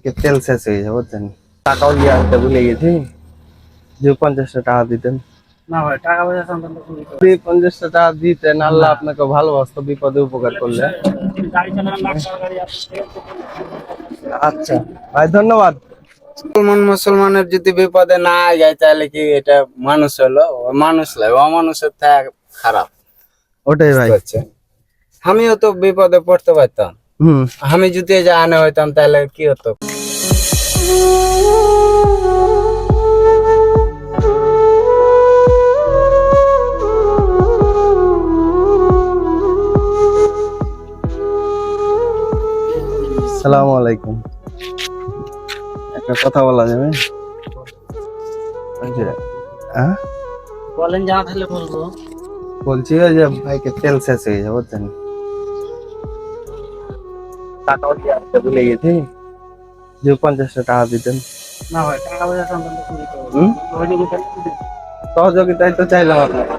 তেল শেষ হয়ে যাবে বুঝছেন, টাকাও দিয়ে আনতে ভুলে গেছি। যে 50টা টাকা দিতেন না ভাই, টাকা পয়সা সন্তান তো খুবই কম। যদি 50টা টাকা দিতেন, আল্লাহ আপনাকে ভালোবাসতো, বিপদে উপকার করলে। গাড়ি চালানো লাখ টাকার গাড়ি আপনি আচ্ছা ভাই, ধন্যবাদ। মুসলমানের যদি বিপদে না যায় তাহলে কি এটা মানুষ হলো? মানুষ নয়, অমানুষের থেকে খারাপ। ওটাই ভাই। বুঝতে পারছেন? আমিও তো বিপদে পড়তে পারতাম। আমি যদি এই যে আনে হইতাম তাহলে কি হতো? আসসালামু আলাইকুম। একটা কথা বলা যাবে? ওই যে, হ্যাঁ বলেন, জানা থাকলে বলবো। বলছি ওই যে ভাইকে তেল শেষ হয়ে যাবে বুঝছেন, টাকাও দিয়ে আনতে ভুলে গেছি। যে 50টা টাকা দিতেন। না ভাই, টাকা পয়সা সন্তান তো খুবই কম। সহযোগিতায় তো চাইলাম আপনাকে।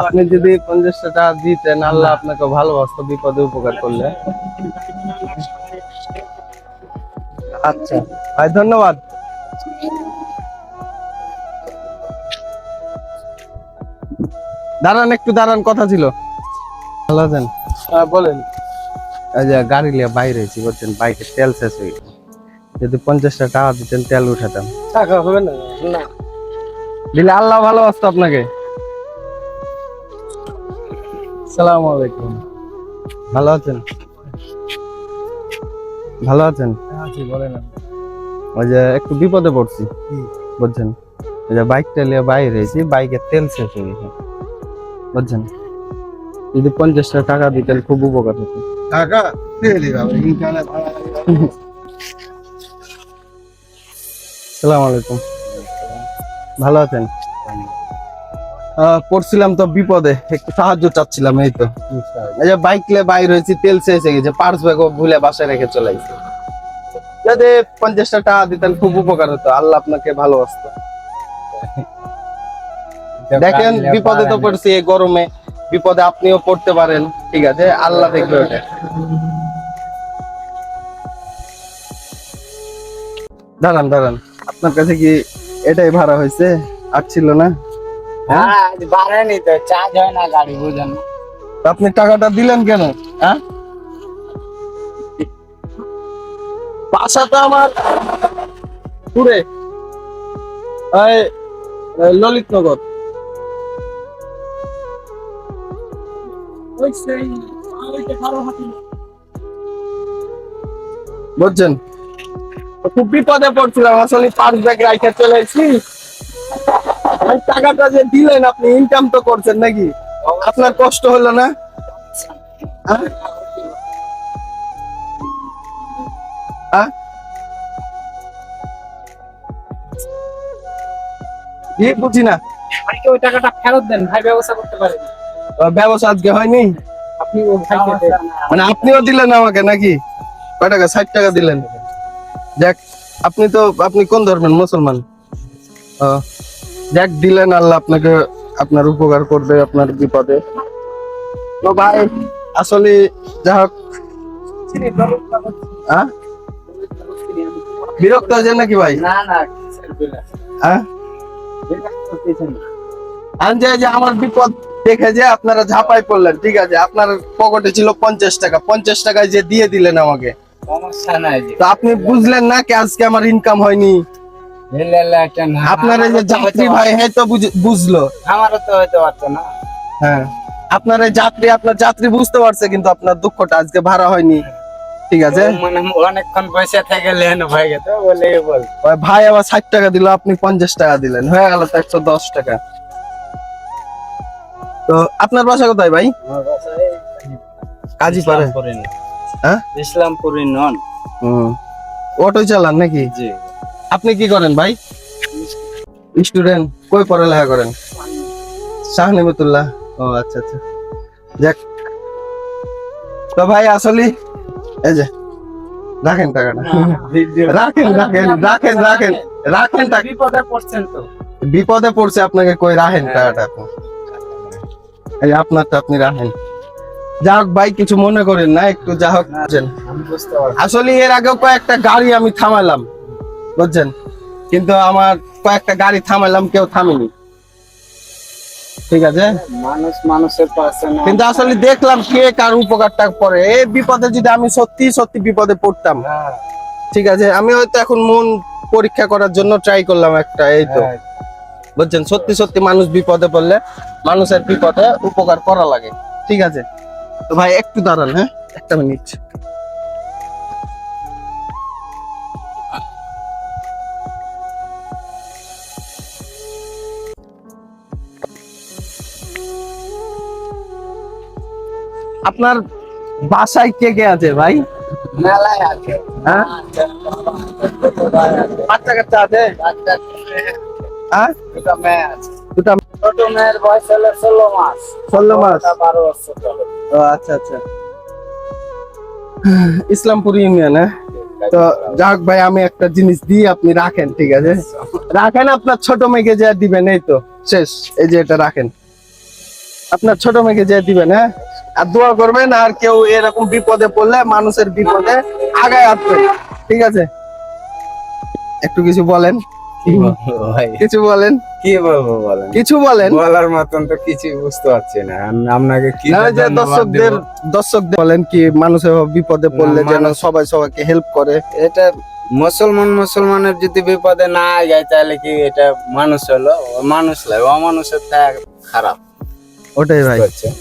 আপনি যদি 50টা টাকা দিতেন, আল্লাহ আপনাকে ভালোবাসতো, বিপদে উপকার করলে। আচ্ছা ভাই, ধন্যবাদ। দাঁড়ান, একটু দাঁড়ান, কথা ছিল। ভালো আছেন? বলেন। এই যে গাড়ি নিয়ে বাইরে হয়েছি বুঝছেন, বাইকের তেল শেষ হয়ে গেছে। যদি 50টা টাকা দিতেন, তেল উঠাতাম। টাকা হবে না? না। দিলে আল্লাহ ভালোবাসতো আপনাকে। সালামু আলাইকুম। ভালো আছেন? ভালো আছেন? আছি, বলেন। ওই যে একটু বিপদে পড়ছি বুঝছেন, ওই যে বাইকটা নিয়ে বাইরে হয়েছি, বাইকের তেল শেষ হয়ে গেছে বুঝছেন। যদি 50টা টাকা দিতেন, খুব উপকার হতো। টাকা সালামু আলাইকুম। ভালো আছেন? পড়ছিলাম তো বিপদে, একটু সাহায্য চাচ্ছিলাম। এই তো এই যে বাইক নিয়ে বাইরে হয়েছি, তেল শেষ হয়ে গেছে, পার্স ব্যাগও ভুলে বাসায় রেখে চলে আসছি। যদি 50টা টাকা দিতেন, খুব উপকার হতো, আল্লাহ আপনাকে ভালোবাসতো। দেখেন বিপদে তো পড়ছি, এই গরমে বিপদে আপনিও পড়তে পারেন, ঠিক আছে, আল্লাহ দেখবে ওটা। দাঁড়ান দাঁড়ান, আপনার কাছে কি এটাই ভাড়া হয়েছে, আর ছিল না? হ্যাঁ, বাড়েনি তো, চার্জ হয় না গাড়ি, বুঝেন না? তো আপনি টাকাটা দিলেন কেন? হ্যাঁ, বাসা তো আমার পুরে ললিতনগর। বুঝছেন, তো খুব বিপদে পড়ছিলাম আসলে, পার্স ব্যাগ রাইখে চলে এসেছি। ভাই, টাকাটা যে দিলেন, আপনি ইনকাম তো করছেন নাকি? আপনার কষ্ট হলো না? হ্যাঁ? হ্যাঁ? কি বুঝি না। ভাইকে ওই টাকাটা ফেরত দেন, ভাই ব্যবস্থা করতে পারেন। ব্যবসা আজকে হয়নি? আপনি ও ভাইকে দেন। মানে আপনিও দিলেন আমাকে নাকি? কয় টাকা? 60 টাকা দিলেন। দেখ, আপনি কোন ধর্মের? মুসলমান? দেখ, দিলেন, আল্লাহ আপনাকে, আপনার উপকার করবে আপনার বিপদে। তো ভাই আসলে যা হোক, হ্যাঁ, বিরক্ত হয়েছেন নাকি ভাই? না না, হ্যাঁ, যে আমার বিপদ দেখে যে আপনারা ঝাঁপাই পড়লেন, ঠিক আছে, আপনার পকেটে ছিল 50 টাকা, 50 টাকায় যে দিয়ে দিলেন আমাকে। সমস্যা নাই। তো আপনি বুঝলেন না কি আজকে আমার ইনকাম হয়নি? আপনার এই যে যাত্রী ভাই, হ্যাঁ তো বুঝলো। আমারও তো হইতে পারতো না। হ্যাঁ, আপনার এই আপনার যাত্রী বুঝতে পারছে, কিন্তু আপনার দুঃখটা আজকে ভাড়া হয়নি, ঠিক আছে। মানে অনেকক্ষণ পয়সা থেকে লেন ভাই তো বলে বল। ওই ভাই আবার 60 টাকা দিল, আপনি 50 টাকা দিলেন, হয়ে গেল তো 110 টাকা। তো আপনার বাসা কোথায় ভাই? কাজীপাড়া? হ্যাঁ, ইসলামপুরি নন। অটো চালান নাকি? জি। আপনি কি করেন ভাই? স্টুডেন্ট? কই পড়ালেখা করেন? শাহনিমতুল্লাহ। ও আচ্ছা আচ্ছা, যাক। তো ভাই আসলে এই যে রাখেন টাকাটা, রাখেন রাখেন রাখেন রাখেন রাখেন টাকা। বিপদে পড়ছেন তো। বিপদে পড়ছে আপনাকে, কই রাখেন টাকাটা। এই আপনারটা আপনি রাখেন। যাই হোক ভাই, কিছু মনে করেন না, একটু যা হোক বুঝছেন। আমি বুঝতে পারছি। আসলে এর আগেও কয়েকটা গাড়ি আমি থামালাম, বুঝছেন, কিন্তু আমার কয়েকটা গাড়ি থামালাম, কেউ থামেনি, ঠিক আছে। মানুষ মানুষের পাশে না। কিন্তু আসলে দেখলাম কে কার উপকারটা করে। এই বিপদে যদি আমি সত্যি সত্যি বিপদে পড়তাম, হ্যাঁ, ঠিক আছে, আমি হয়তো এখন মন পরীক্ষা করার জন্য ট্রাই করলাম একটা, এই তো হ্যাঁ। বুঝছেন। সত্যি সত্যি মানুষ বিপদে পড়লে মানুষের বিপদে উপকার করা লাগে, ঠিক আছে। তো ভাই একটু দাঁড়ান, হ্যাঁ, একটা মিনিট। আপনার বাসায় কে কে আছে ভাই? মেলায় আছে। হ্যাঁ, বাচ্চা কাচ্চা আছে? হ্যাঁ, দুটা মেয়ে আছে। দুটা। ছোট মেয়ের বয়স হলো 16 মাস। 16 মাস। বড়টা 12 বছর চলে। ও আচ্ছা আচ্ছা। ইসলামপুর ইউনিয়ন, হ্যাঁ। তো যাক ভাই, আমি একটা জিনিস দিই, আপনি রাখেন, ঠিক আছে, রাখেন। আপনার ছোট মেয়েকে যে দিবেন, এই তো শেষ, এই যে এটা রাখেন, আপনার ছোট মেয়েকে যে দিবেন, হ্যাঁ। আর দোয়া করবেন, আর কেউ এরকম বিপদে পড়লে মানুষের বিপদে আগায় আসবেন, ঠিক আছে। একটু কিছু বলেন, কি বলবো ভাই? কিছু বলেন, কি বলবো বলেন? কিছু বলেন। বলার মতন তো কিছুই বুঝতে পারছি না। আপনাকে কি না, ওই যে ধন্যবাদ দেব? দর্শকদের বলেন কি, মানুষের বিপদে পড়লে না, যেন মানুষ- সবাই সবাইকে হেল্প করে। এটা মুসলমানের যদি বিপদে না যায় তাহলে কি এটা মানুষ হলো? ও মানুষ নয়, অমানুষের থেকে খারাপ। ওটাই ভাই। বুঝতে পারছেন?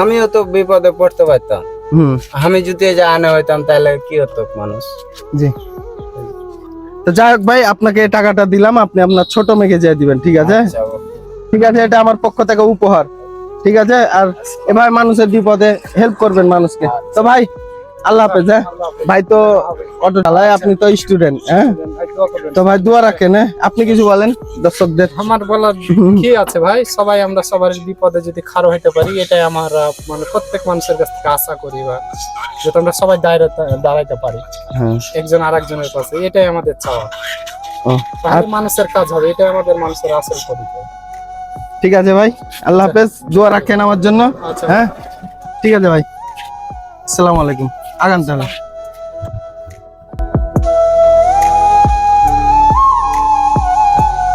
আমিও তো বিপদে পড়তে পারতাম। হুম, আমি যদি জানা হইতাম তাহলে কি হতো মানুষ? জি। তো যাই হোক ভাই, আপনাকে এই টাকাটা দিলাম, আপনি আপনার ছোট মেয়েকে যেয়ে দিবেন, ঠিক আছে। আচ্ছা, ঠিক আছে, এটা আমার পক্ষ থেকে উপহার, ঠিক আছে। আর এভাবে মানুষের বিপদে হেল্প করবেন মানুষকে। তো ভাই, আল্লাহ হাফেজ, হ্যাঁ। ভাই তো অটো চালায়, আপনি তো স্টুডেন্ট, হ্যাঁ। ভাই দোয়া করবেন। তো ভাই দোয়া রাখেন, হ্যাঁ। আপনি কিছু বলেন দর্শকদের। আমার বলার কি আছে ভাই, সবাই আমরা সবার বিপদে যদি খাড়ো হইতে পারি, এটাই আমার মানে প্রত্যেক মানুষের কাছ থেকে আশা করি, বা যাতে আমরা সবাই দাঁড়াইতে পারি হ্যাঁ, একজন আরেকজনের পাশে, এটাই আমাদের চাওয়া। ও, তাহলে মানুষের কাজ হবে, এটাই আমাদের মানুষের আসল পরিচয়। ঠিক আছে ভাই, আল্লাহ হাফেজ, দোয়া রাখেন আমার জন্য, আচ্ছা। হ্যাঁ। ঠিক আছে ভাই, আসসালামু আলাইকুম। আগান তাহলে।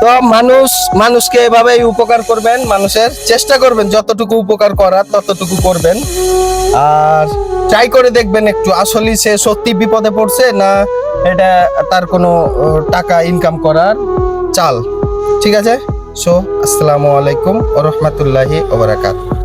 তো মানুষকে এভাবেই উপকার করবেন, মানুষের চেষ্টা করবেন, যতটুকু উপকার করার ততটুকু করবেন। আর ট্রাই করে দেখবেন একটু, আসলে সে সত্যি বিপদে পড়ছে না এটা তার কোনো টাকা ইনকাম করার চাল, ঠিক আছে। সো আসসালামু আলাইকুম ওয়া রাহমাতুল্লাহি ওয়া বারাকাতুহু।